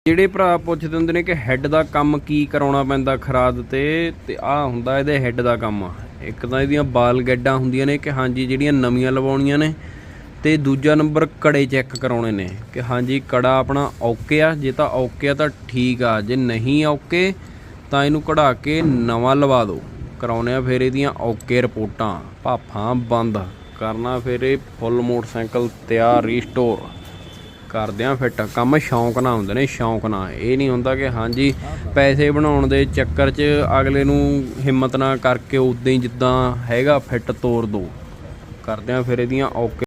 ਜਿਹੜੇ ਭਰਾ ਪੁੱਛਦੇ ਹੁੰਦੇ ਨੇ ਕਿ ਹੈੱਡ ਦਾ ਕੰਮ ਕੀ ਕਰਾਉਣਾ ਪੈਂਦਾ ਖਰਾਦ ਤੇ ਆਹ ਹੁੰਦਾ ਇਹਦੇ ਹੈੱਡ ਦਾ ਕੰਮ। ਇੱਕ ਤਾਂ ਇਹਦੀਆਂ ਬਾਲ ਗੈਡਾਂ ਹੁੰਦੀਆਂ ਨੇ ਕਿ ਹਾਂਜੀ ਜਿਹੜੀਆਂ ਨਵੀਆਂ ਲਵਾਉਣੀਆਂ ਨੇ, ਤੇ ਦੂਜਾ ਨੰਬਰ ਕੜੇ ਚੈੱਕ ਕਰਾਉਣੇ ਨੇ ਕਿ ਹਾਂਜੀ ਕੜਾ ਆਪਣਾ ਓਕੇ ਆ। ਜੇ ਤਾਂ ਓਕੇ ਆ ਤਾਂ ਠੀਕ ਆ, ਜੇ ਨਹੀਂ ਓਕੇ ਤਾਂ ਇਹਨੂੰ ਕਢਾ ਕੇ ਨਵਾਂ ਲਵਾ ਦਿਓ। ਕਰਾਉਣੇ ਆ ਫਿਰ ਇਹਦੀਆਂ ਓਕੇ ਰਿਪੋਰਟਾਂ, ਭਾਫਾਂ ਬੰਦ ਕਰਨਾ, ਫਿਰ ਇਹ ਫੁੱਲ ਮੋਟਰਸਾਈਕਲ ਤਿਆਰ ਰੀਸਟੋਰ ਕਰਦੇ ਆ ਫਿੱਟ। ਕੰਮ ਸ਼ੌਂਕ ਨਾਲ ਹੁੰਦੇ ਨੇ, ਸ਼ੌਂਕ ਨਾਲ। ਇਹ ਨਹੀਂ ਹੁੰਦਾ ਕਿ ਹਾਂਜੀ ਪੈਸੇ ਬਣਾਉਣ ਦੇ ਚੱਕਰ 'ਚ ਅਗਲੇ ਨੂੰ ਹਿੰਮਤ ਨਾ ਕਰਕੇ ਉੱਦਾਂ ਹੀ ਜਿੱਦਾਂ ਹੈਗਾ ਫਿੱਟ ਤੋਰ ਦਿਓ। ਕਰਦੇ ਆ ਫਿਰ ਇਹਦੀਆਂ ਓਕੇ